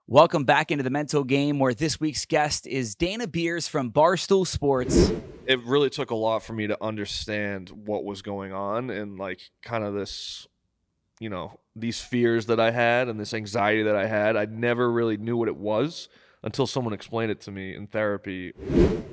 Welcome back into the mental game, where this week's guest is Dana Beers from Barstool Sports. It really took a lot for me to understand what was going on and kind of this, these fears that I had and this anxiety that I had. I never really knew what it was until someone explained it to me in therapy.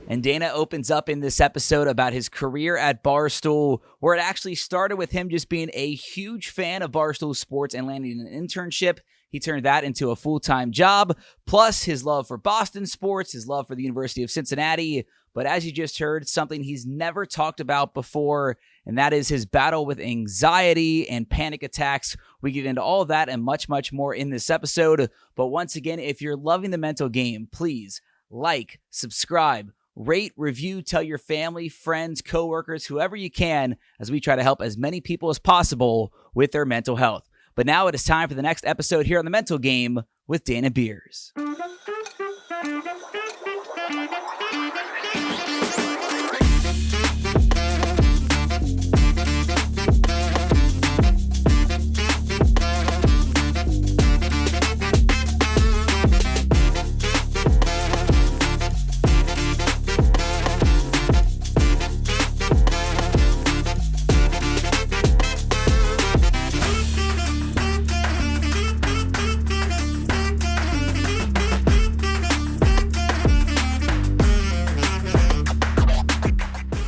And Dana opens up in this episode about his career at Barstool, where it actually started with him just being a huge fan of Barstool Sports and landing an internship. He turned that into a full-time job, plus his love for Boston sports, his love for the University of Cincinnati. But as you just heard, something he's never talked about before, and that is his battle with anxiety and panic attacks. We get into all of that and much, much more in this episode. But once again, if you're loving the mental game, please like, subscribe, rate, review, tell your family, friends, coworkers, whoever you can, as we try to help as many people as possible with their mental health. But now it is time for the next episode here on The Mental Game with Dana Beers.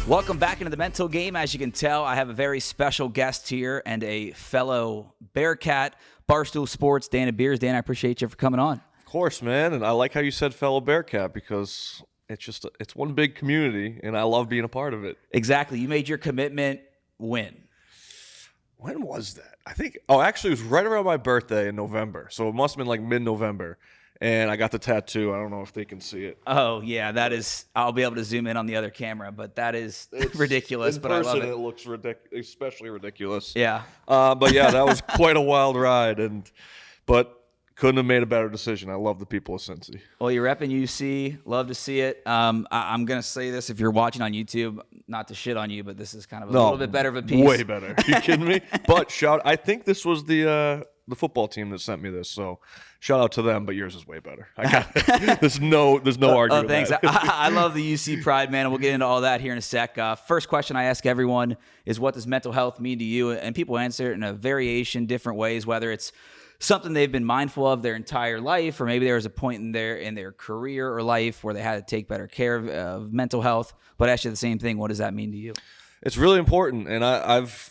Welcome back into the mental game. As you can tell, I have a very special guest here and a fellow Bearcat, Barstool Sports, Dana Beers. Dan, I appreciate you for coming on. Of course, man. And I like how you said fellow Bearcat because it's one big community and I love being a part of it. Exactly. You made your commitment when? When was that? Actually, it was right around my birthday in November. So it must have been like mid-November. And I got the tattoo. I don't know if they can see it. Oh, yeah, that is – I'll be able to zoom in on the other camera, but that is ridiculous, but I love it. In person, it looks especially ridiculous. Yeah. But, yeah, that was quite a wild ride, but couldn't have made a better decision. I love the people of Cincy. Well, you're repping UC. Love to see it. I'm going to say this if you're watching on YouTube, not to shit on you, but this is kind of a little bit better of a piece. Way better. Are you kidding me? But I think this was the football team that sent me this, so shout out to them, but yours is way better. There's no argument. Oh, thanks. I love the UC pride, man, and we'll get into all that here in a sec. First question I ask everyone is, what does mental health mean to you? And people answer it in a variation, different ways, whether it's something they've been mindful of their entire life, or maybe there was a point in their career or life where they had to take better care of mental health. But actually the same thing, what does that mean to you? It's really important, and I've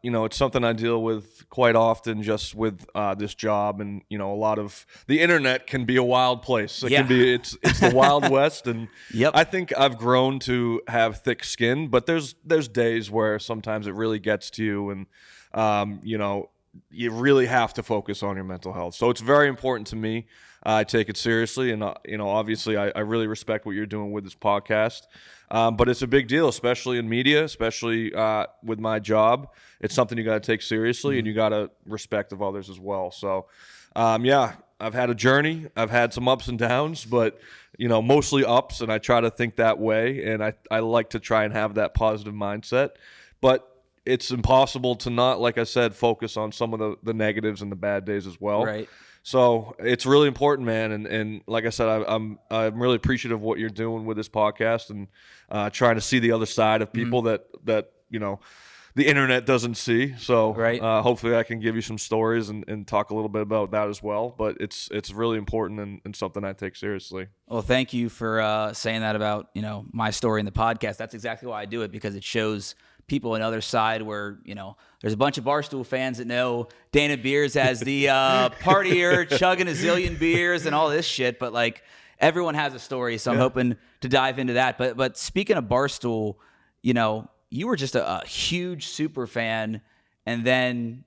it's something I deal with quite often just with this job, and a lot of the internet can be a wild place. It's the Wild West, and yep. I think I've grown to have thick skin, but there's days where sometimes it really gets to you, and you really have to focus on your mental health. So it's very important to me. I take it seriously, and obviously I really respect what you're doing with this podcast. But it's a big deal, especially in media, especially with my job. It's something you got to take seriously, and you got to respect of others as well. So, I've had a journey. I've had some ups and downs, but mostly ups, and I try to think that way. And I like to try and have that positive mindset. But it's impossible to not, like I said, focus on some of the negatives and the bad days as well. Right. So it's really important, man. And like I said, I'm really appreciative of what you're doing with this podcast and trying to see the other side of people that the internet doesn't see. So right. Hopefully I can give you some stories and talk a little bit about that as well. But it's really important and something I take seriously. Well, thank you for saying that about my story in the podcast. That's exactly why I do it, because it shows people on the other side where, there's a bunch of Barstool fans that know Dana Beers as the partier, chugging a zillion beers and all this shit. But everyone has a story. So I'm hoping to dive into that. But speaking of Barstool, you were just a huge super fan, and then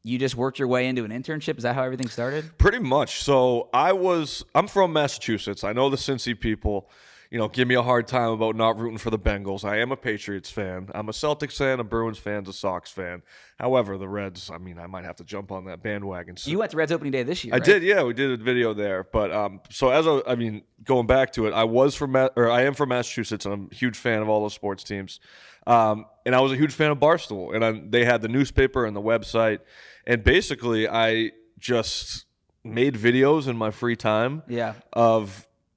you just worked your way into an internship. Is that how everything started? Pretty much. So I'm from Massachusetts. I know the Cincy people, give me a hard time about not rooting for the Bengals. I am a Patriots fan. I'm a Celtics fan, a Bruins fan, a Sox fan. However, the Reds, I might have to jump on that bandwagon. You went to Reds opening day this year, right? I did, yeah. We did a video there. But going back to it, I am from Massachusetts, and I'm a huge fan of all those sports teams. And I was a huge fan of Barstool. And they had the newspaper and the website. And basically, I just made videos in my free time. Yeah.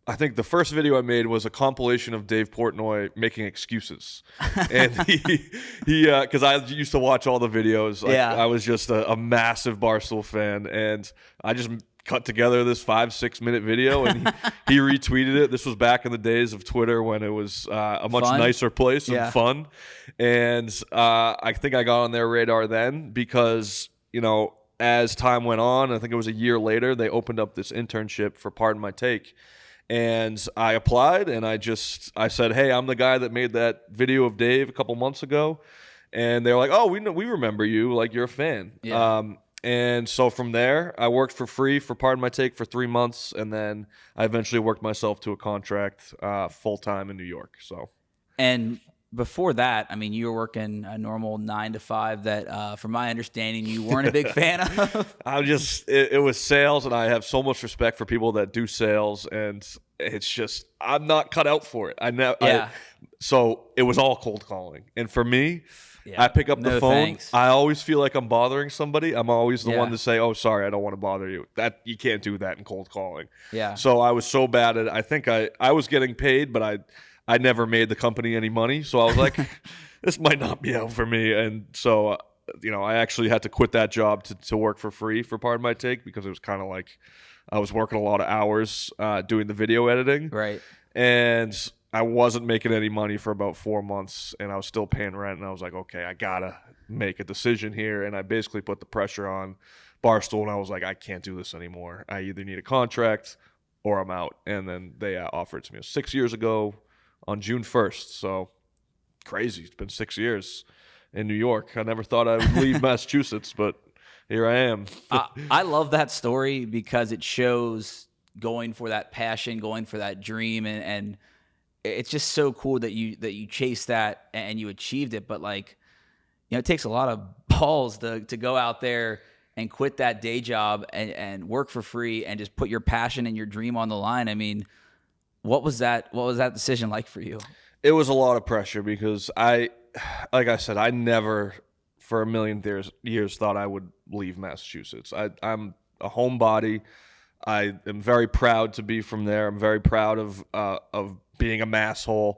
I think the first video I made was a compilation of Dave Portnoy making excuses, and he because I used to watch all the videos. I was just a massive Barstool fan, and I just cut together this 5-6 minute video, and he retweeted it. This was back in the days of Twitter when it was a much nicer place and fun, and I think I got on their radar then because as time went on, I think it was a year later, they opened up this internship for Pardon My Take. And I applied, and I said, hey, I'm the guy that made that video of Dave a couple months ago. And they're like, oh, we remember you. Like, you're a fan. Yeah. And so from there, I worked for free for Pardon My Take for 3 months. And then I eventually worked myself to a contract full-time in New York. And before that, I mean, you were working a normal 9 to 5 that, from my understanding, you weren't a big fan of. It was sales, and I have so much respect for people that do sales, and it's just, I'm not cut out for it. So it was all cold calling. And for me, I pick up the phone. Thanks. I always feel like I'm bothering somebody. I'm always the one to say, oh, sorry, I don't want to bother you. You can't do that in cold calling. Yeah. So I was so bad at it. I think I was getting paid, but I never made the company any money, so I was like, this might not be out for me. And so, I actually had to quit that job to work for free for Pardon My Take because it was kind of like I was working a lot of hours doing the video editing. Right. And I wasn't making any money for about 4 months, and I was still paying rent, and I was like, okay, I got to make a decision here. And I basically put the pressure on Barstool, and I was like, I can't do this anymore. I either need a contract or I'm out. And then they offered it to me 6 years ago. On June 1st, so crazy. It's been 6 years in New York. I never thought I would leave Massachusetts, but here I am. I love that story because it shows going for that passion, going for that dream, and it's just so cool that you chased that and you achieved it. But it takes a lot of balls to go out there and quit that day job and work for free and just put your passion and your dream on the line. I mean, What was that decision like for you? It was a lot of pressure because like I said, I never for a million years thought I would leave Massachusetts. I'm a homebody. I am very proud to be from there. I'm very proud of being a masshole.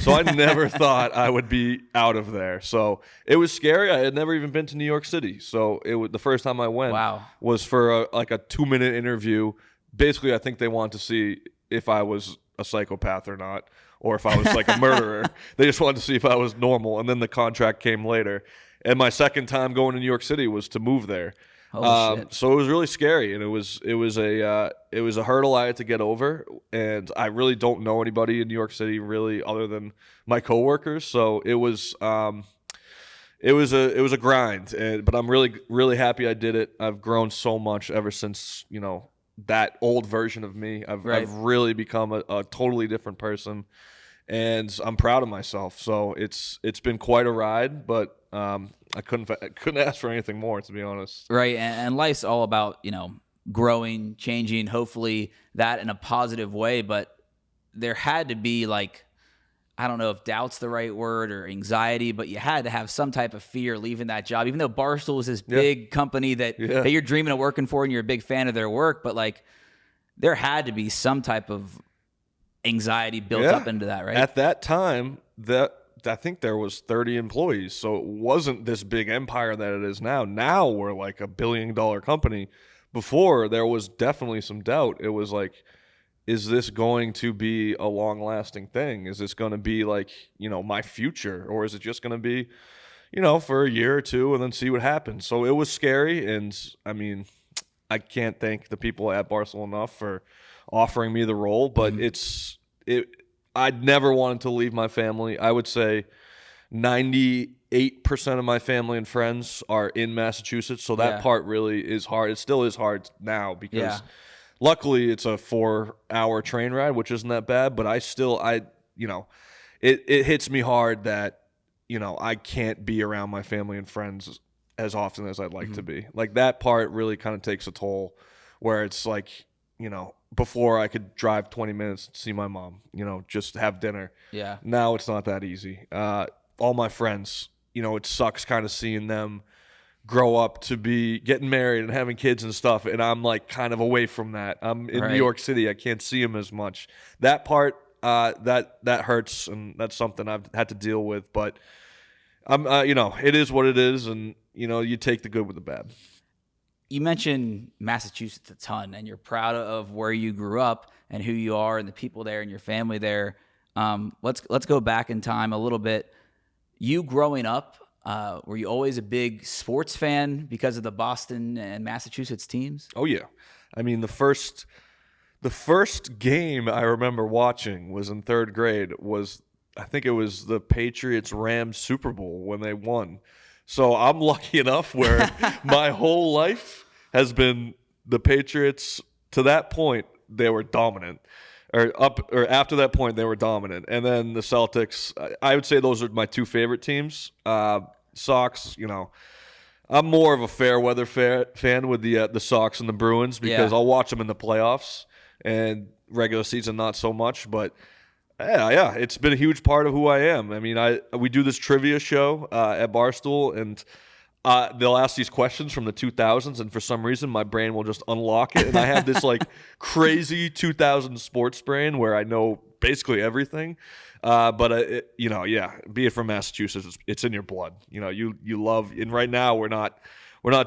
So I never thought I would be out of there. So it was scary. I had never even been to New York City. So the first time I went was for a 2-minute interview. Basically, I think they wanted to see if I was a psychopath or not, or if I was like a murderer. They just wanted to see if I was normal, and then the contract came later. And my second time going to New York City was to move there. Holy shit. So it was really scary, and it was a hurdle I had to get over. And I really don't know anybody in New York City really other than my coworkers. So it was a grind, but I'm really happy I did it. I've grown so much ever since that old version of me. I've really become a totally different person, and I'm proud of myself. So it's been quite a ride, but I couldn't ask for anything more, to be honest. Right, and life's all about growing, changing. Hopefully that in a positive way, but there had to be I don't know if doubt's the right word or anxiety, but you had to have some type of fear leaving that job, even though Barstool is this big company that you're dreaming of working for and you're a big fan of their work. But there had to be some type of anxiety built up into that, right? At that time, I think there was 30 employees. So it wasn't this big empire that it is now. Now we're like $1 billion company. Before, there was definitely some doubt. It was like, is this going to be a long-lasting thing? Is this going to be my future? Or is it just going to be, for a year or two and then see what happens? So it was scary. And, I mean, I can't thank the people at Barstool enough for offering me the role. But I'd never wanted to leave my family. I would say 98% of my family and friends are in Massachusetts. So that part really is hard. It still is hard now because luckily it's a 4-hour train ride, which isn't that bad. But it hits me hard that, I can't be around my family and friends as often as I'd like to be. That part really kind of takes a toll where it's before I could drive 20 minutes to see my mom, just have dinner. Yeah. Now it's not that easy. All my friends, it sucks kind of seeing them grow up to be getting married and having kids and stuff, and I'm like kind of away from that. I'm in New York City. I can't see him as much. That part, that hurts, and that's something I've had to deal with. But I'm, it is what it is, and you take the good with the bad. You mentioned Massachusetts a ton, and you're proud of where you grew up and who you are and the people there and your family there. Let's go back in time a little bit. You growing up, were you always a big sports fan because of the Boston and Massachusetts teams? Oh yeah, I mean the first game I remember watching was in third grade. I think it was the Patriots-Rams Super Bowl when they won. So I'm lucky enough where my whole life has been the Patriots. To that point, they were dominant. Or after that point, they were dominant. And then the Celtics, I would say those are my two favorite teams. Sox, I'm more of a fair weather fan with the Sox and the Bruins because I'll watch them in the playoffs, and regular season not so much. But yeah, it's been a huge part of who I am. I mean, we do this trivia show at Barstool, and they'll ask these questions from the 2000s, and for some reason my brain will just unlock it, and I have this like crazy 2000 sports brain where I know basically everything. But be it from Massachusetts, it's in your blood. You love, and right now we're not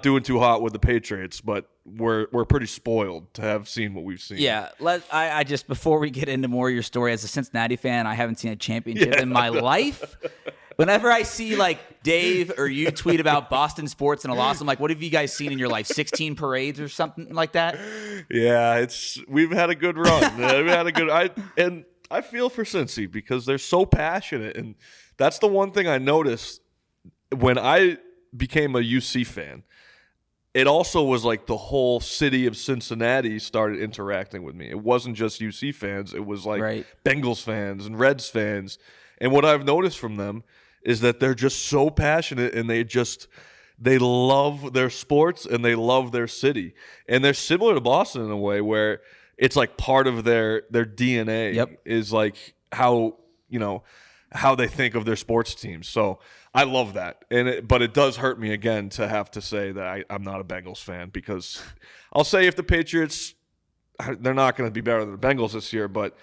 doing too hot with the Patriots, but we're pretty spoiled to have seen what we've seen. Yeah, I just, before we get into more of your story, as a Cincinnati fan, I haven't seen a championship in my life. Whenever I see like Dave or you tweet about Boston sports and a loss, I'm like, what have you guys seen in your life? 16 parades or something like that? Yeah, we've had a good run. I feel for Cincy because they're so passionate, and that's the one thing I noticed when I became a UC fan. It also was like the whole city of Cincinnati started interacting with me. It wasn't just UC fans. It was like Bengals fans and Reds fans. And what I've noticed from them is that they're just so passionate, and they love their sports and they love their city. And they're similar to Boston in a way where it's like part of their DNA is like how they think of their sports teams. So I love that. But it does hurt me again to have to say that I'm not a Bengals fan, because I'll say if the Patriots, they're not going to be better than the Bengals this year, but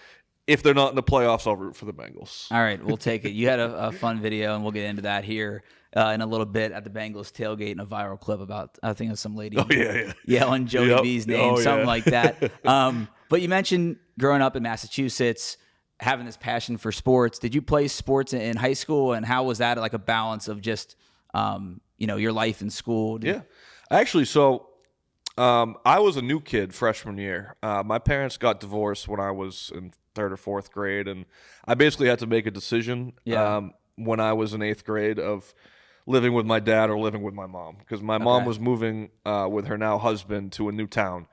if they're not in the playoffs, I'll root for the Bengals. All right, we'll take it. You had a fun video, and we'll get into that here in a little bit at the Bengals tailgate, and a viral clip about, I think it was some lady yelling Jody B's name, something like that. But you mentioned growing up in Massachusetts, having this passion for sports. Did you play sports in high school, and how was that like a balance of just your life in school? Actually, so I was a new kid freshman year. My parents got divorced when I was in third or fourth grade, and I basically had to make a decision when I was in eighth grade of living with my dad or living with my mom, because my mom was moving with her now husband to a new town,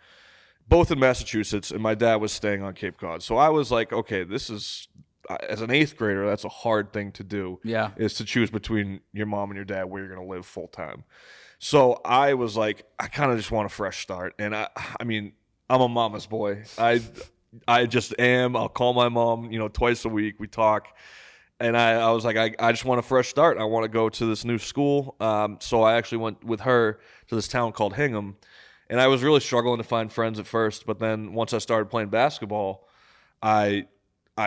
both in Massachusetts, and my dad was staying on Cape Cod. So I was like, okay, this is, as an eighth grader, that's a hard thing to do, is to choose between your mom and your dad where you're going to live full time. So I was like, I kind of just want a fresh start. And I mean, I'm a mama's boy. I just am. I'll call my mom, twice a week. We talk. And I was like, I just want a fresh start. I want to go to this new school. So I actually went with her to this town called Hingham. And I was really struggling to find friends at first. But then once I started playing basketball, I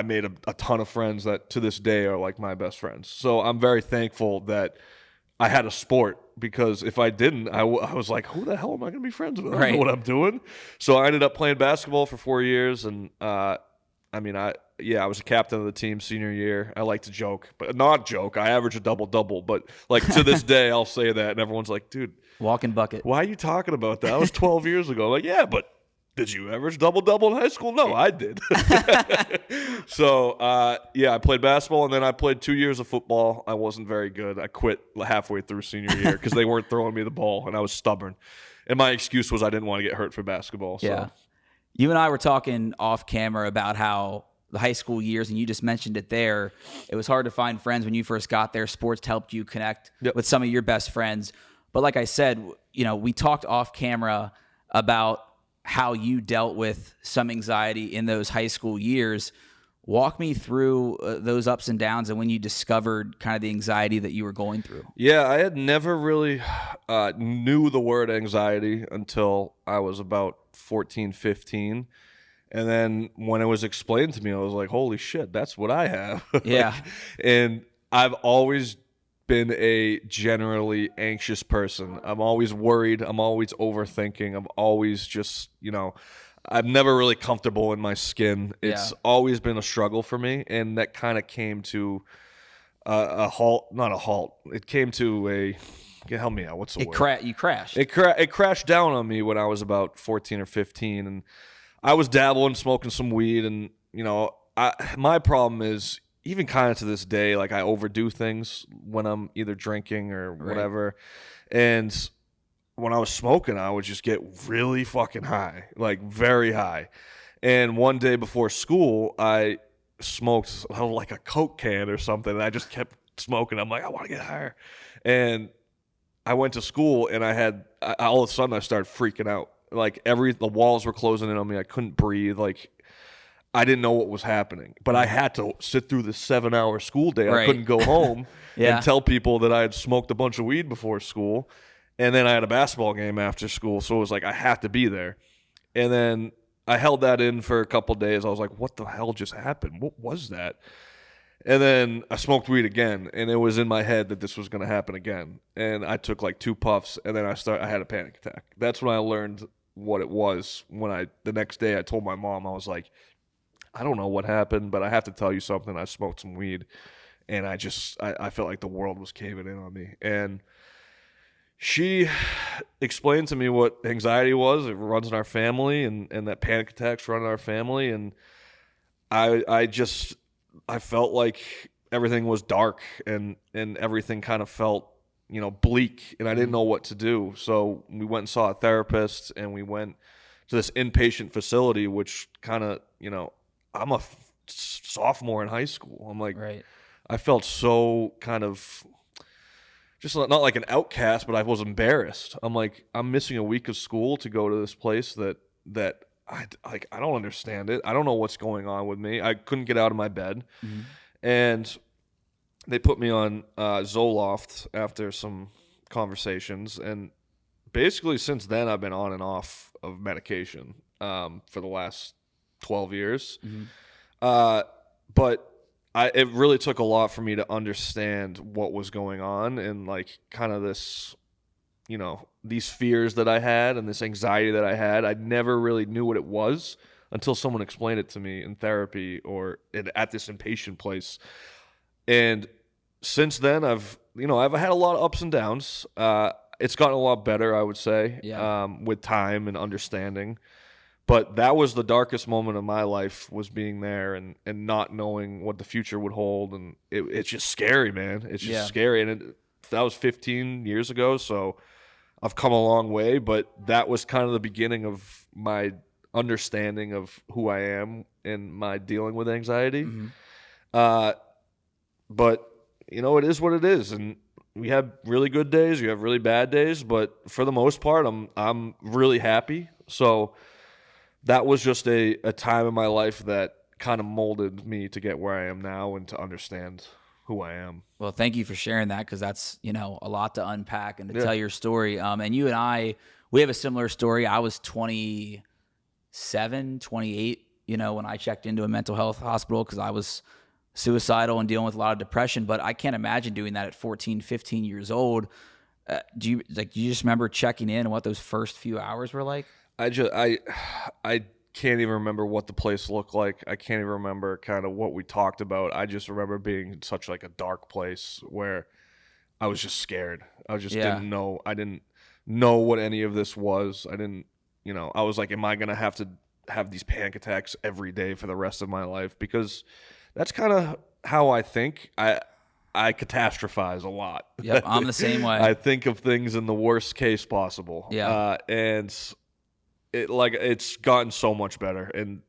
made a ton of friends that to this day are like my best friends. So I'm very thankful that I had a sport, because if I didn't, I was like, who the hell am I going to be friends with? I don't know what I'm doing. So I ended up playing basketball for 4 years, and I was a captain of the team senior year. I like to joke, but not joke. I average a double-double, but like to this day, I'll say that, and everyone's like, dude, walking bucket. Why are you talking about that? That was 12 years ago. I'm like, yeah, but did you average double-double in high school? No, I did. So, I played basketball, and then I played 2 years of football. I wasn't very good. I quit halfway through senior year because they weren't throwing me the ball, and I was stubborn. And my excuse was I didn't want to get hurt for basketball. So. Yeah. You and I were talking off camera about how the high school years, and you just mentioned it there, it was hard to find friends when you first got there. Sports helped you connect with some of your best friends. But like I said, we talked off camera about how you dealt with some anxiety in those high school years. Walk me through those ups and downs and when you discovered kind of the anxiety that you were going through. Yeah, I had never really knew the word anxiety until I was about 14, 15. And then when it was explained to me, I was like, holy shit, that's what I have. Yeah. And I've always been a generally anxious person. I'm always worried. I'm always overthinking. I'm always just, I'm never really comfortable in my skin. It's always been a struggle for me. And that kind of came to a halt, not a halt. It came to help me out. What's the word? You crashed. It crashed down on me when I was about 14 or 15. And I was dabbling, smoking some weed. And, my problem is, even kind of to this day, like I overdo things when I'm either drinking or whatever. And when I was smoking, I would just get really fucking high, like very high. And one day before school, I smoked like a Coke can or something. And I just kept smoking. I'm like, I want to get higher. And I went to school and all of a sudden I started freaking out. Like the walls were closing in on me. I couldn't breathe. Like, I didn't know what was happening, but I had to sit through this 7-hour school day. I couldn't go home and tell people that I had smoked a bunch of weed before school. And then I had a basketball game after school. So it was like, I have to be there. And then I held that in for a couple of days. I was like, what the hell just happened? What was that? And then I smoked weed again, and it was in my head that this was going to happen again. And I took like 2 puffs, and then I had a panic attack. That's when I learned what it was. The next day I told my mom, I was like, I don't know what happened, but I have to tell you something. I smoked some weed, and I felt like the world was caving in on me. And she explained to me what anxiety was. It runs in our family, and that panic attacks run in our family. And I felt like everything was dark, and everything kind of felt, bleak, and I didn't know what to do. So we went and saw a therapist, and we went to this inpatient facility, which kind of, I'm a sophomore in high school. I'm like, I felt so kind of just not like an outcast, but I was embarrassed. I'm like, I'm missing a week of school to go to this place that I don't understand it. I don't know what's going on with me. I couldn't get out of my bed. Mm-hmm. And they put me on Zoloft after some conversations. And basically since then, I've been on and off of medication for the last 12 years. Mm-hmm. But it really took a lot for me to understand what was going on, and like kind of this, these fears that I had and this anxiety that I had. I never really knew what it was until someone explained it to me in therapy or at this inpatient place. And since then, I've had a lot of ups and downs. It's gotten a lot better, I would say, with time and understanding. But that was the darkest moment of my life, was being there and not knowing what the future would hold. And it's just scary, man. It's just scary. And that was 15 years ago, so I've come a long way. But that was kind of the beginning of my understanding of who I am and my dealing with anxiety. Mm-hmm. But, it is what it is. And we have really good days. You have really bad days. But for the most part, I'm really happy. So that was just a time in my life that kind of molded me to get where I am now and to understand who I am. Well, thank you for sharing that, because that's, a lot to unpack and to tell your story. And you and I, we have a similar story. I was 27, 28, when I checked into a mental health hospital because I was suicidal and dealing with a lot of depression. But I can't imagine doing that at 14, 15 years old. Do you just remember checking in and what those first few hours were like? I can't even remember what the place looked like. I can't even remember kind of what we talked about. I just remember being in such like a dark place where I was just scared. I just didn't know. I didn't know what any of this was. I didn't, I was like, am I going to have these panic attacks every day for the rest of my life? Because that's kind of how I think. I catastrophize a lot. Yep, I'm the same way. I think of things in the worst case possible. Yeah. And it's gotten so much better. And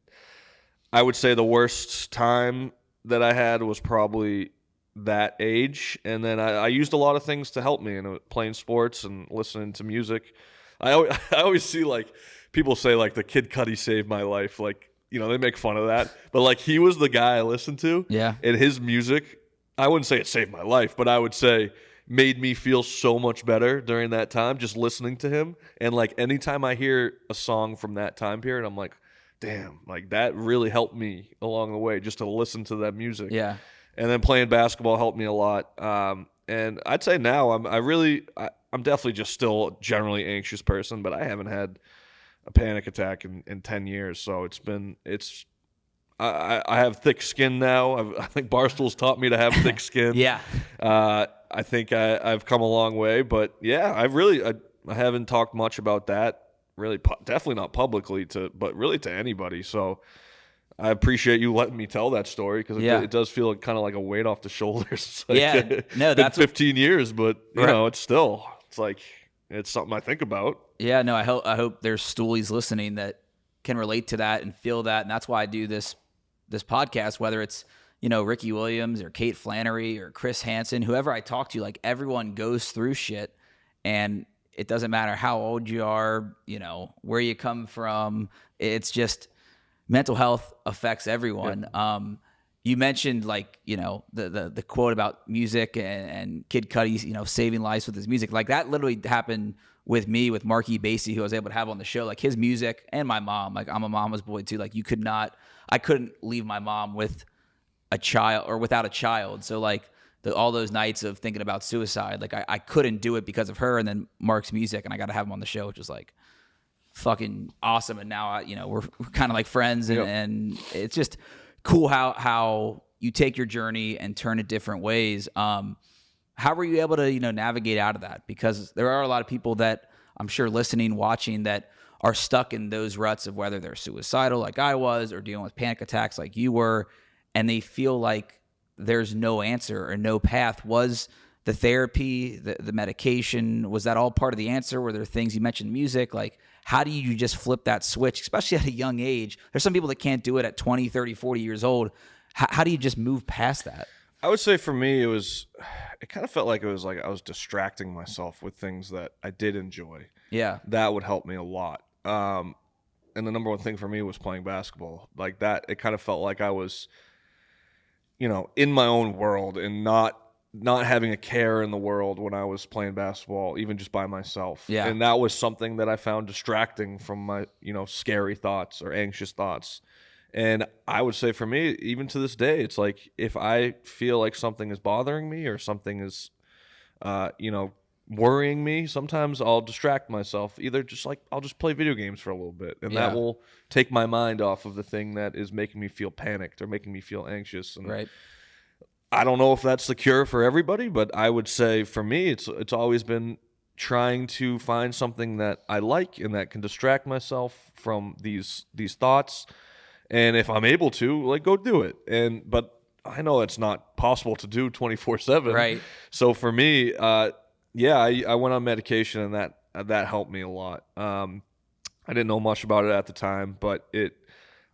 I would say the worst time that I had was probably that age. And then I used a lot of things to help me, playing sports and listening to music. I always see like people say like the Kid Cudi saved my life. Like they make fun of that. But like he was the guy I listened to. Yeah. And his music, I wouldn't say it saved my life, but I would say made me feel so much better during that time just listening to him. And like anytime I hear a song from that time period, I'm like, damn, like that really helped me along the way just to listen to that music. Yeah. And then playing basketball helped me a lot. And I'd say now I'm definitely just still a generally anxious person, but I haven't had a panic attack in 10 years. So I have thick skin now. I think Barstool's taught me to have thick skin. Yeah. I think I've come a long way, but yeah, I haven't talked much about that. Really, definitely not publicly but really to anybody. So I appreciate you letting me tell that story because it does feel kind of like a weight off the shoulders. It's no, that's 15 years, but you know, it's like it's something I think about. Yeah, no, I hope there's stoolies listening that can relate to that and feel that, and that's why I do this podcast. Whether it's Ricky Williams or Kate Flannery or Chris Hansen, whoever I talk to, like everyone goes through shit, and it doesn't matter how old you are, where you come from. It's just mental health affects everyone. Yeah. You mentioned the quote about music and Kid Cudi, saving lives with his music. Like that literally happened with me, with Marky Basie, who I was able to have on the show. Like his music and my mom. Like I'm a mama's boy too. Like I couldn't leave my mom with a child or without a child. So like all those nights of thinking about suicide, like I couldn't do it because of her. And then Mark's music, and I got to have him on the show, which was like fucking awesome. And now we're kind of like friends, and it's just cool how you take your journey and turn it different ways. How were you able to navigate out of that? Because there are a lot of people that I'm sure listening, watching, that are stuck in those ruts of whether they're suicidal like I was or dealing with panic attacks like you were, and they feel like there's no answer or no path. Was the therapy, the medication, was that all part of the answer? Were there things, you mentioned music, like how do you just flip that switch, especially at a young age? There's some people that can't do it at 20, 30, 40 years old. How do you just move past that? I would say for me, it kind of felt like it was like I was distracting myself with things that I did enjoy. Yeah. That would help me a lot. And the number one thing for me was playing basketball. Like that, it kind of felt like I was, in my own world and not having a care in the world when I was playing basketball, even just by myself. Yeah. And that was something that I found distracting from my, scary thoughts or anxious thoughts. And I would say for me, even to this day, it's like if I feel like something is bothering me or something is, worrying me, sometimes I'll distract myself. Either just like I'll just play video games for a little bit, and that will take my mind off of the thing that is making me feel panicked or making me feel anxious. And right. I don't know if that's the cure for everybody, but I would say for me, it's always been trying to find something that I like and that can distract myself from these thoughts. And if I'm able to, like, go do it. But I know it's not possible to do 24/7. Right. So for me, I went on medication, and that helped me a lot. I didn't know much about it at the time, but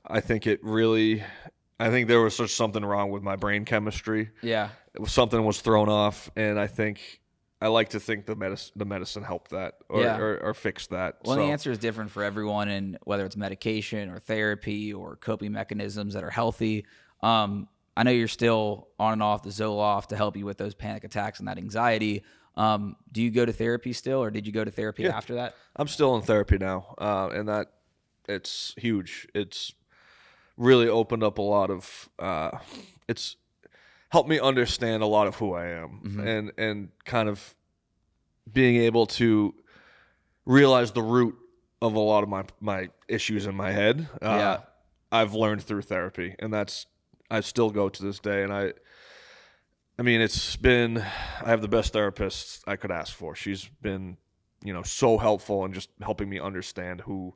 I think there was just something wrong with my brain chemistry. Yeah. Something was thrown off, and I like to think the medicine helped that or fixed that. Well, the answer is different for everyone, and whether it's medication or therapy or coping mechanisms that are healthy. I know you're still on and off the Zoloft to help you with those panic attacks and that anxiety. Do you go to therapy still, or did you go to therapy after that? I'm still in therapy now, and that it's huge. It's really opened up a lot of it's helped me understand a lot of who I am, and kind of being able to realize the root of a lot of my issues in my head. I've learned through therapy, and I still go to this day. And I mean, I have the best therapist I could ask for. She's been, so helpful in just helping me understand who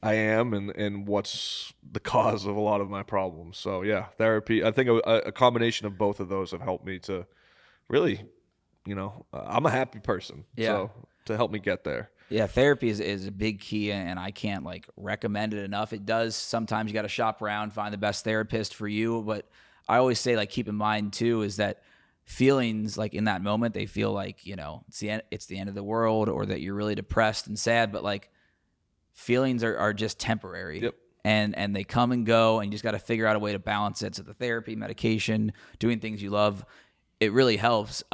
I am and what's the cause of a lot of my problems. So yeah, therapy. I think a combination of both of those have helped me to really, I'm a happy person. Yeah. So to help me get there. Yeah, therapy is a big key, and I can't recommend it enough. It does. Sometimes you got to shop around, find the best therapist for you. But I always say, keep in mind too, is that feelings, in that moment, they feel like, it's the end of the world, or that you're really depressed and sad. But feelings are just temporary. Yep. and they come and go, and you just got to figure out a way to balance it. So the therapy, medication, doing things you love, it really helps.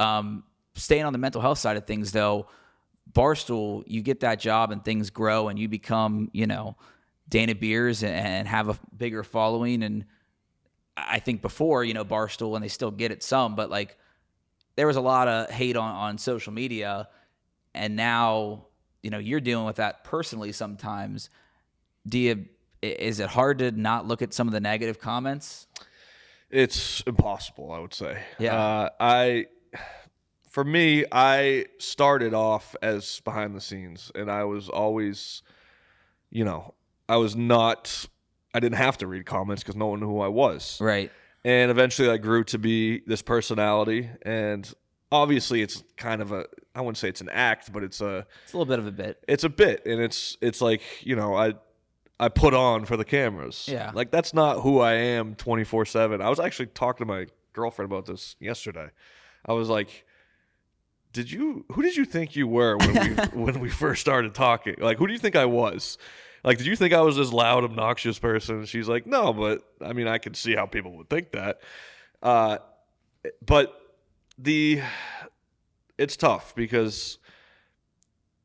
Staying on the mental health side of things, though, Barstool, you get that job and things grow and you become, Dana Beers and have a bigger following. And I think before, Barstool, and they still get it some, but like there was a lot of hate on social media, and now, you're dealing with that personally sometimes. Is it hard to not look at some of the negative comments? It's impossible, I would say. Yeah. For me, I started off as behind the scenes, and I was always, I didn't have to read comments because no one knew who I was. Right. And eventually I grew to be this personality, and obviously it's kind of I wouldn't say it's an act, but it's a little bit of a bit. It's a bit, and it's like, I put on for the cameras. Yeah. Like, that's not who I am 24/7. I was actually talking to my girlfriend about this yesterday. I was like, who did you think you were when we first started talking? Like, who do you think I was? Like, did you think I was this loud, obnoxious person? And she's like, no, but I mean, I could see how people would think that. But it's tough because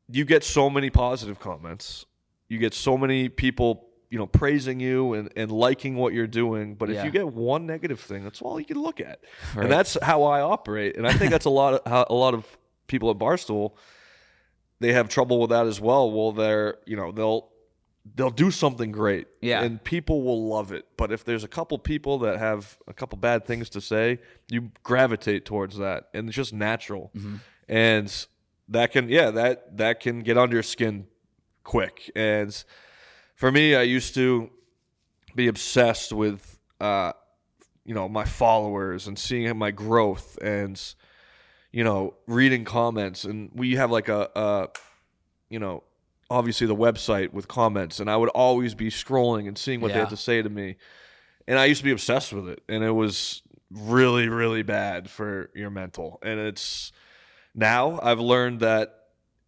you get so many positive comments. You get so many people, praising you and liking what you're doing. But if you get one negative thing, that's all you can look at. Right. And that's how I operate. And I think that's a lot of people at Barstool, they have trouble with that as well. Well, they'll do something great, and people will love it. But if there's a couple people that have a couple bad things to say, you gravitate towards that, and it's just natural. Mm-hmm. And that can get under your skin quick. And for me, I used to be obsessed with my followers and seeing my growth and reading comments. And we have like obviously the website with comments, and I would always be scrolling and seeing what they had to say to me. And I used to be obsessed with it, and it was really, really bad for your mental. And now I've learned that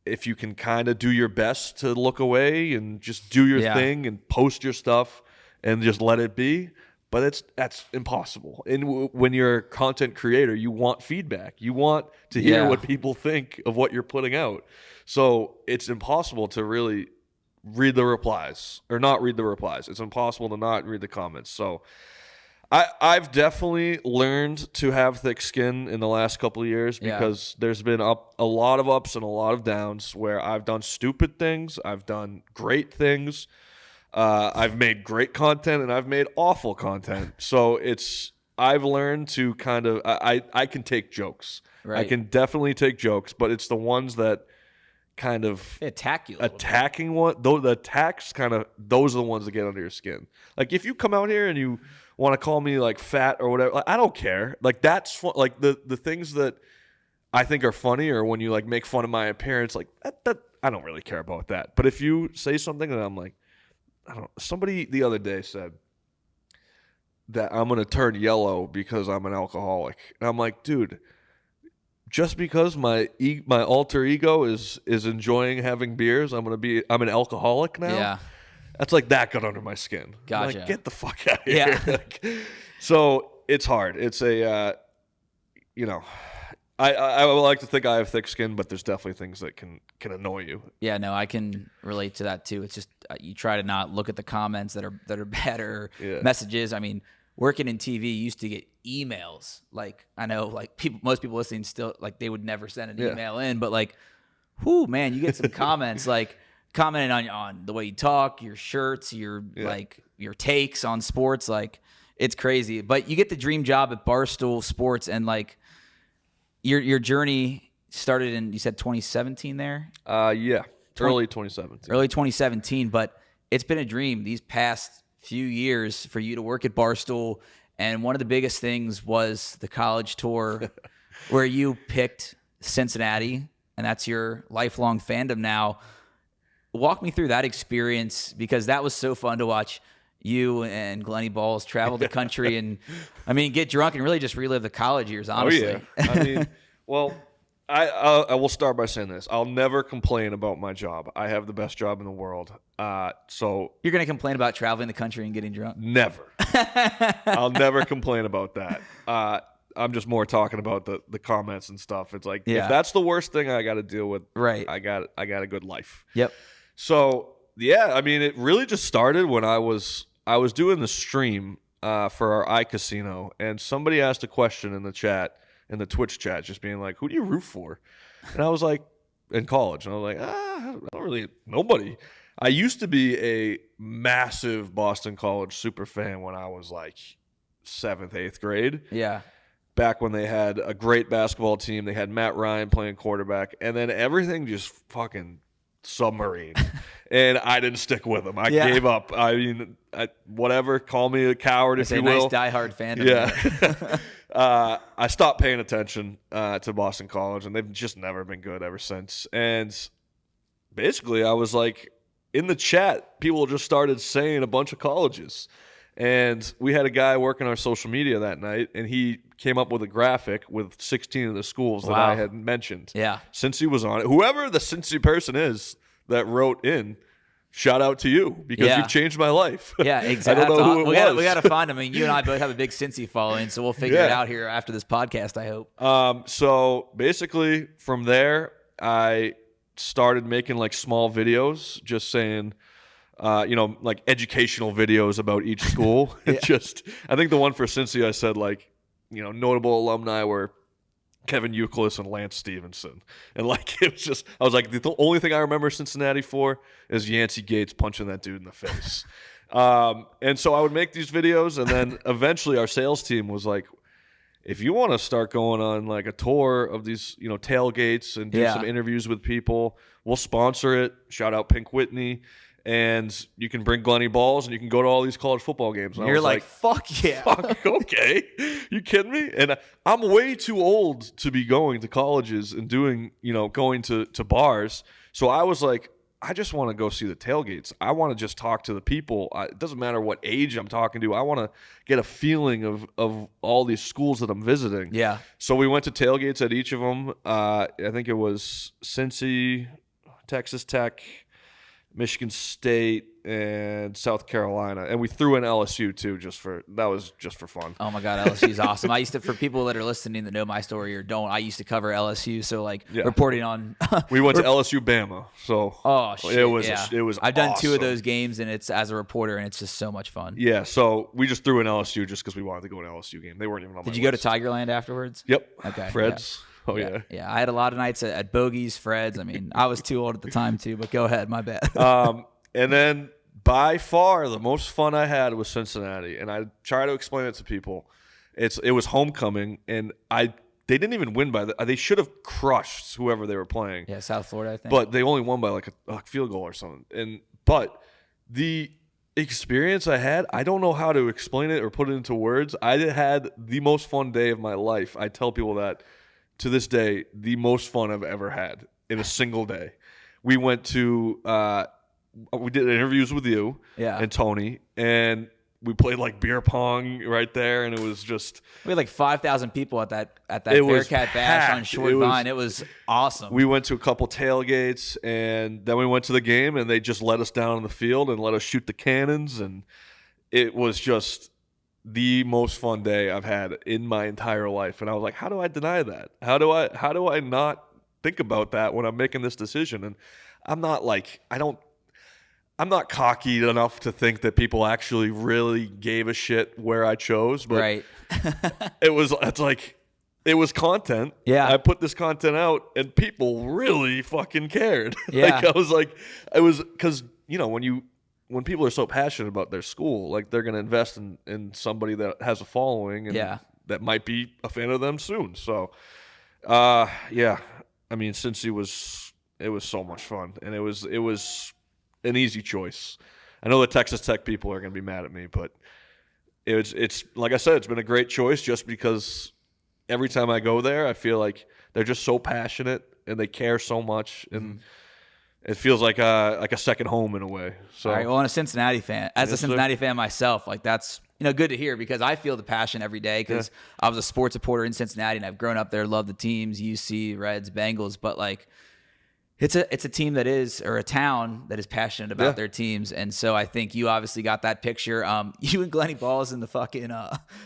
if you can kind of do your best to look away and just do your thing and post your stuff and just let it be, but that's impossible. And when you're a content creator, you want feedback. You want to hear what people think of what you're putting out. So it's impossible to really read the replies or not read the replies. It's impossible to not read the comments. So I've definitely learned to have thick skin in the last couple of years because there's been a lot of ups and a lot of downs where I've done stupid things. I've done great things. I've made great content and I've made awful content. So I've learned to kind of, I can take jokes. Right. I can definitely take jokes, but it's the ones that kind of attack you. Attacking one, though, the attacks those are the ones that get under your skin. Like, if you come out here and you want to call me like fat or whatever, like, I don't care. Like, that's fun. Like the things that I think are funny, or when you like make fun of my appearance, like that I don't really care about that. But if you say something that I'm like, somebody the other day said that I'm gonna turn yellow because I'm an alcoholic, and I'm like, dude, just because my alter ego is enjoying having beers, I'm an alcoholic now. Yeah. That's like that got under my skin. Gotcha. Like, get the fuck out of here. Like, so it's hard. It's I would like to think I have thick skin, but there's definitely things that can annoy you. Yeah, no, I can relate to that too. It's just you try to not look at the comments that are bad or messages. I mean, working in TV, you used to get emails. Like, I know, like most people listening still, like, they would never send an email in, but like, whoo, man, you get some comments like commenting on the way you talk, your shirts, your takes on sports. Like, it's crazy. But you get the dream job at Barstool Sports, and like your journey started in, you said 2017 there? Early 2017. Early 2017, but it's been a dream these past few years for you to work at Barstool. And one of the biggest things was the college tour where you picked Cincinnati, and that's your lifelong fandom now. Walk me through that experience, because that was so fun to watch you and Glenny Balls travel the country and, I mean, get drunk and really just relive the college years, honestly. Oh, yeah. I mean, well, I will start by saying this. I'll never complain about my job. I have the best job in the world. So you're going to complain about traveling the country and getting drunk? Never. I'll never complain about that. I'm just more talking about the comments and stuff. It's like, if that's the worst thing I got to deal with, right? I got a good life. Yep. So yeah, I mean, it really just started when I was doing the stream for our iCasino, and somebody asked a question in the chat, in the Twitch chat, just being like, "Who do you root for?" And I was like, in college, and I was like, I don't really, nobody. I used to be a massive Boston College super fan when I was like 7th, 8th grade. Yeah. Back when they had a great basketball team, they had Matt Ryan playing quarterback, and then everything just fucking submarine. And I didn't stick with them. I gave up. I mean, whatever, call me a coward if you will. Nice diehard fandom. Yeah. I stopped paying attention to Boston College, and they've just never been good ever since. And basically, I was like, in the chat, people just started saying a bunch of colleges. And we had a guy working our social media that night, and he came up with a graphic with 16 of the schools that I had mentioned. Yeah. Cincy was on it. Whoever the Cincy person is that wrote in, shout out to you, because you've changed my life. Yeah, exactly. I don't know who it was. We got to find him. I mean, you and I both have a big Cincy following, so we'll figure it out here after this podcast, I hope. So basically, from there, I started making like small videos, just saying, like educational videos about each school. I think the one for Cincy, I said like, notable alumni were Kevin Euclid and Lance Stevenson. And like, it was just, I was like, the only thing I remember Cincinnati for is Yancey Gates punching that dude in the face. And so I would make these videos, and then eventually our sales team was like, if you want to start going on like a tour of these, tailgates and do some interviews with people, we'll sponsor it. Shout out Pink Whitney. And you can bring Glenny balls, and you can go to all these college football games. And you're like, fuck yeah. Fuck, okay. You kidding me? And I'm way too old to be going to colleges and doing, going to bars. So I was like, I just want to go see the tailgates. I want to just talk to the people. It doesn't matter what age I'm talking to. I want to get a feeling of all these schools that I'm visiting. Yeah. So we went to tailgates at each of them. I think it was Cincy, Texas Tech, Michigan State, and South Carolina, and we threw in LSU too, that was just for fun. Oh my God, LSU is awesome. I used to, for people that are listening that know my story or don't, I used to cover LSU, so like reporting on. We went to LSU Bama, so shit, it was. I've done 2 of those games, and it's as a reporter, and it's just so much fun. Yeah, so we just threw in LSU just because we wanted to go to an LSU game. They weren't even on. Did you go to Tigerland afterwards? Yep. Okay. Fred's. Yeah. Oh yeah. Yeah, I had a lot of nights at Bogies, Fred's. I mean, I was too old at the time too, but go ahead, my bad. And then by far the most fun I had was Cincinnati, and I try to explain it to people. It was homecoming, and they didn't even win they should have crushed whoever they were playing. Yeah, South Florida, I think. But they only won by like a field goal or something. But the experience I had, I don't know how to explain it or put it into words. I had the most fun day of my life. I tell people that to this day, the most fun I've ever had in a single day. We went to we did interviews with you and Tony, and we played like beer pong right there, and it was just, we had like 5,000 people at that Bearcat bash on Short Vine. It was awesome. We went to a couple tailgates, and then we went to the game, and they just let us down on the field and let us shoot the cannons, and it was just the most fun day I've had in my entire life. And I was like, how do I deny that? How do I not think about that when I'm making this decision? And I'm not cocky enough to think that people actually really gave a shit where I chose, but right. it was content. Yeah. I put this content out, and people really fucking cared. Yeah. It was because, when people are so passionate about their school, like they're going to invest in somebody that has a following and that might be a fan of them soon. So, I mean, since it was so much fun, and it was an easy choice. I know the Texas Tech people are going to be mad at me, but it's like I said, it's been a great choice just because every time I go there, I feel like they're just so passionate and they care so much, and it feels like a second home in a way. So, all right, well, I'm a Cincinnati fan. As a Cincinnati fan myself, like that's good to hear, because I feel the passion every day, because I was a sports reporter in Cincinnati and I've grown up there, loved the teams, UC, Reds, Bengals, but like it's a team that is, or a town that is passionate about their teams. And so I think you obviously got that picture. You and Glenny Balls in the fucking,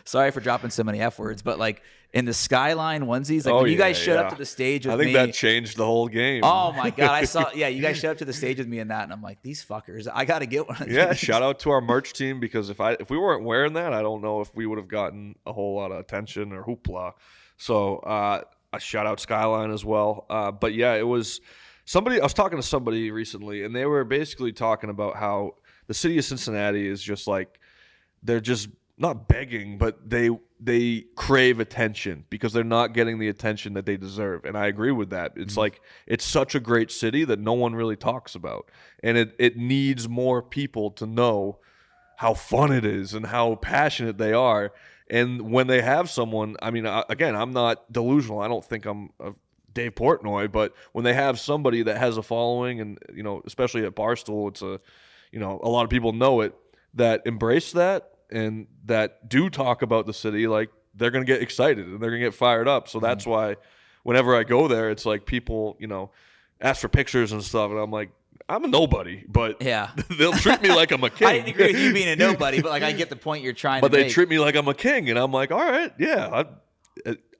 sorry for dropping so many F words, but like in the Skyline onesies, like when you guys showed up to the stage with me. I think that changed the whole game. Oh my God. I saw, you guys showed up to the stage with me in that. And I'm like, these fuckers, I got to get one of these. Yeah. Shout out to our merch team, because if we weren't wearing that, I don't know if we would have gotten a whole lot of attention or hoopla. So, a shout out Skyline as well. But yeah, it was I was talking to somebody recently, and they were basically talking about how the city of Cincinnati is just like, they're just not begging, but they crave attention because they're not getting the attention that they deserve. And I agree with that. It's like, it's such a great city that no one really talks about. And it needs more people to know how fun it is and how passionate they are. And when they have someone, I mean, again, I'm not delusional. I don't think I'm Dave Portnoy, but when they have somebody that has a following, and especially at Barstool, it's a lot of people know it, that embrace that and that do talk about the city, like they're going to get excited and they're going to get fired up. So that's why whenever I go there, it's like people, ask for pictures and stuff, and I'm like, I'm a nobody, but they'll treat me like I'm a king. I didn't agree with you being a nobody, but like I get the point you're trying to make. But they treat me like I'm a king, and I'm like, all right, yeah,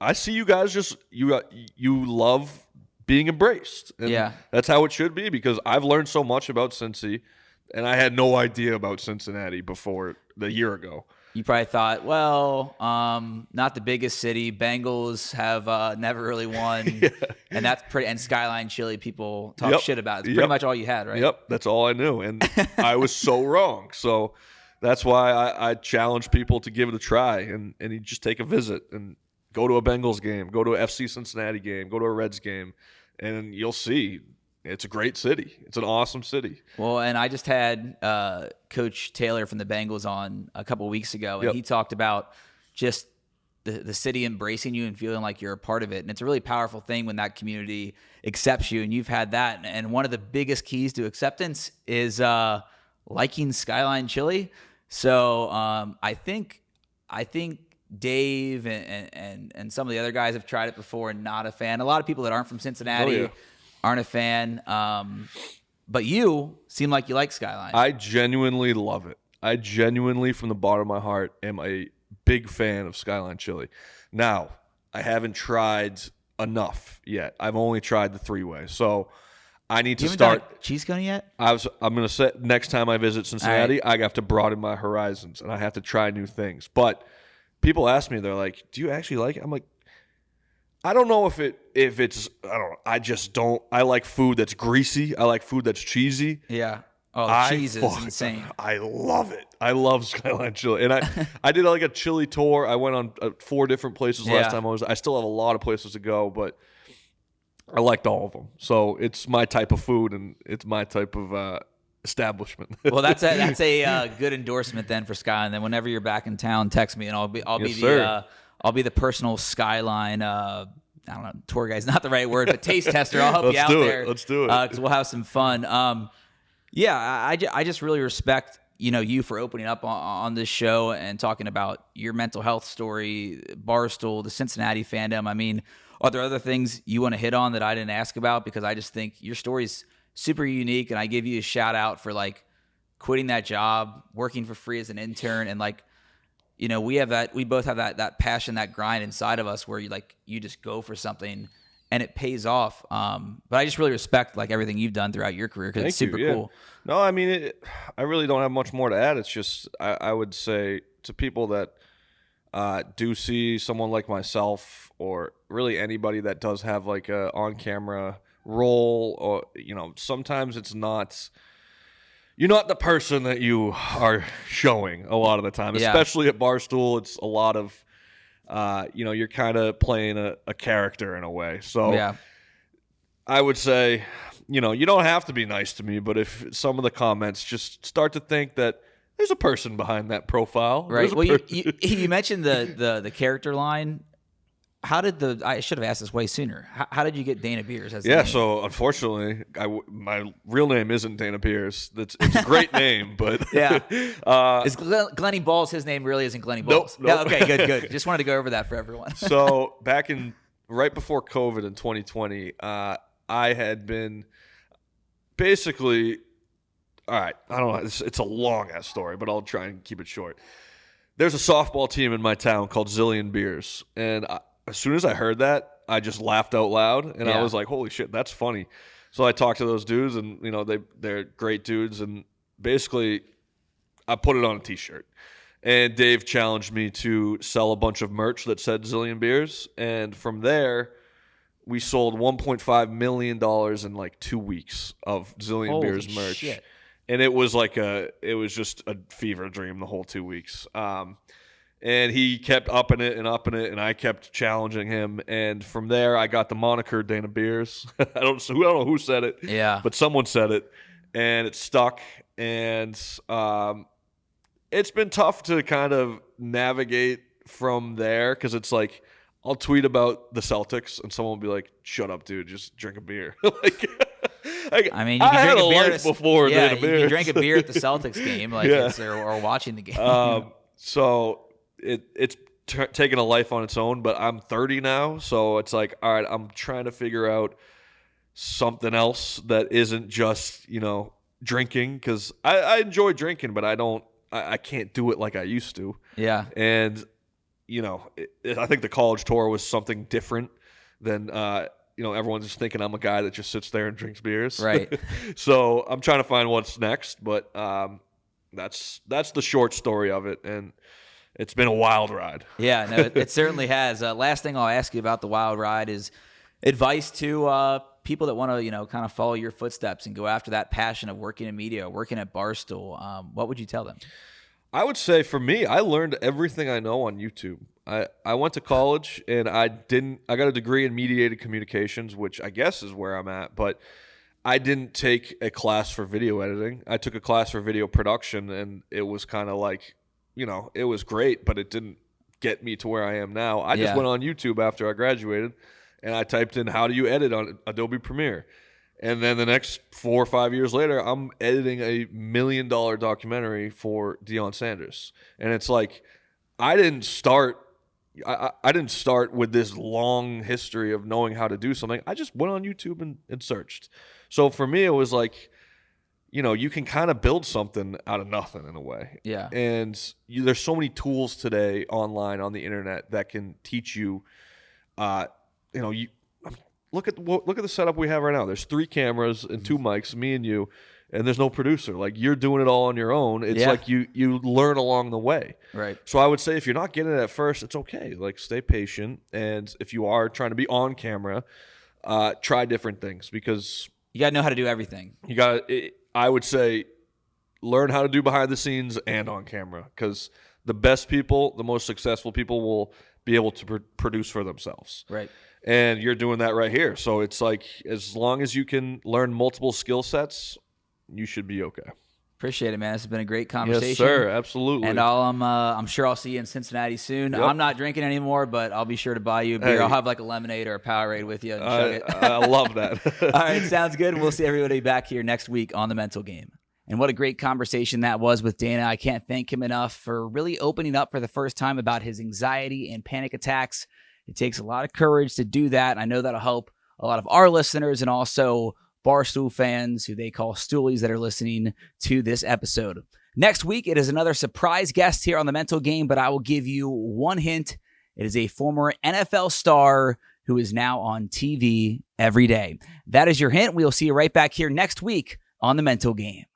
I see you guys just you love being embraced. And that's how it should be, because I've learned so much about Cincy, and I had no idea about Cincinnati before the year ago. You probably thought, well, not the biggest city. Bengals have never really won, and that's pretty. And Skyline Chili, people talk shit about. It's pretty much all you had, right? Yep, that's all I knew, and I was so wrong. So that's why I challenge people to give it a try, and you just take a visit and go to a Bengals game, go to a FC Cincinnati game, go to a Reds game, and you'll see. It's a great city. It's an awesome city. Well, and I just had Coach Taylor from the Bengals on a couple of weeks ago, and he talked about just the city embracing you and feeling like you're a part of it. And it's a really powerful thing when that community accepts you, and you've had that. And one of the biggest keys to acceptance is liking Skyline Chili. So I think Dave and some of the other guys have tried it before and not a fan. A lot of people that aren't from Cincinnati aren't a fan, but you seem like you like Skyline. I genuinely love it. I genuinely, from the bottom of my heart, am a big fan of Skyline Chili. Now, I haven't tried enough yet. I've only tried the 3-way, so I need to start. Done a cheese cone yet? I'm going to say next time I visit Cincinnati, I have to broaden my horizons, and I have to try new things. But people ask me, they're like, "Do you actually like it?" I'm like, I don't know if it's I don't know. I just don't. I like food that's greasy. I like food that's cheesy. Yeah. Oh, cheese is insane. I love it. I love Skyline Chili. And I did like a chili tour. I went on 4 different places last time I was. I still have a lot of places to go, but I liked all of them. So it's my type of food, and it's my type of establishment. Well, that's a good endorsement then for Skyline. Then whenever you're back in town, text me, and I'll be the personal Skyline. I don't know, tour guide's not the right word, but taste tester. I'll help you out there. Let's do it. Because we'll have some fun. I just really respect you for opening up on this show and talking about your mental health story, Barstool, the Cincinnati fandom. I mean, are there other things you want to hit on that I didn't ask about? Because I just think your story's super unique, and I give you a shout out for like quitting that job, working for free as an intern, and like, we both have that passion, that grind inside of us where you just go for something and it pays off. But I just really respect like everything you've done throughout your career, because it's super cool. No, I mean, I really don't have much more to add. It's just, I would say to people that do see someone like myself, or really anybody that does have like a on-camera role, or, sometimes it's not... You're not the person that you are showing a lot of the time, especially at Barstool. It's a lot of, you're kind of playing a character in a way. So I would say, you don't have to be nice to me, but if some of the comments, just start to think that there's a person behind that profile. Right. Well, you mentioned the character line. how did I should have asked this way sooner. How did you get Dana Beers as the name? So unfortunately, my real name isn't Dana Beers. It's a great name, but is Glennie Balls his name? Really isn't Glennie Balls? Nope. Okay, good. Just wanted to go over that for everyone. So back right before COVID in 2020, I had been basically, all right, I don't know, it's a long ass story, but I'll try and keep it short. There's a softball team in my town called Zillion Beers, and as soon as I heard that, I just laughed out loud, and I was like, holy shit, that's funny. So I talked to those dudes, and they're great dudes, and basically I put it on a t-shirt. And Dave challenged me to sell a bunch of merch that said Zillion Beers, and from there we sold $1.5 million in like 2 weeks of Zillion Beers merch. Shit. And it was just a fever dream the whole 2 weeks. And he kept upping it, and I kept challenging him. And from there, I got the moniker Dana Beers. I don't know who said it, but someone said it, and it stuck. And it's been tough to kind of navigate from there because it's like I'll tweet about the Celtics, and someone will be like, "Shut up, dude! Just drink a beer." I mean, you can drink a beer before. Yeah, you can drink a beer at the Celtics game, or watching the game. So it's taken a life on its own. But I'm 30 now, so it's like, all right, I'm trying to figure out something else that isn't just drinking, because I enjoy drinking, but I can't do it like I used to. Yeah, and I think the college tour was something different than. Everyone's just thinking I'm a guy that just sits there and drinks beers. Right. So I'm trying to find what's next, but that's the short story of it, and it's been a wild ride. Yeah, no, it certainly has. Last thing I'll ask you about the wild ride is advice to people that want to, kind of follow your footsteps and go after that passion of working in media, working at Barstool. What would you tell them? I would say for me, I learned everything I know on YouTube. I went to college and I got a degree in mediated communications, which I guess is where I'm at, but I didn't take a class for video editing. I took a class for video production, and it was kind of like, it was great, but it didn't get me to where I am now. I just went on YouTube after I graduated, and I typed in, how do you edit on Adobe Premiere? And then the next 4 or 5 years later, I'm editing a $1 million documentary for Deion Sanders. And it's like, I didn't start with this long history of knowing how to do something. I just went on YouTube and searched. So for me, it was like, you can kind of build something out of nothing in a way. Yeah. And there's so many tools today online on the internet that can teach you, Look at the setup we have right now. There's 3 cameras and 2 mics, me and you, and there's no producer. Like, you're doing it all on your own. It's like you learn along the way. Right. So I would say if you're not getting it at first, it's okay. Like, stay patient. And if you are trying to be on camera, try different things, because you got to know how to do everything. I would say learn how to do behind the scenes and on camera, because the best people, the most successful people will be able to produce for themselves. Right. And you're doing that right here. So it's like, as long as you can learn multiple skill sets, you should be okay. Appreciate it, man. This has been a great conversation. Yes, sir. Absolutely. And I'm sure I'll see you in Cincinnati soon. Yep. I'm not drinking anymore, but I'll be sure to buy you a beer. Hey. I'll have like a lemonade or a Powerade with you and chug it. I love that. All right, sounds good. We'll see everybody back here next week on The Mental Game. And what a great conversation that was with Dana. I can't thank him enough for really opening up for the first time about his anxiety and panic attacks. It takes a lot of courage to do that. I know that'll help a lot of our listeners and also Barstool fans, who they call Stoolies, that are listening to this episode. Next week, it is another surprise guest here on The Mental Game, but I will give you one hint. It is a former NFL star who is now on TV every day. That is your hint. We'll see you right back here next week on The Mental Game.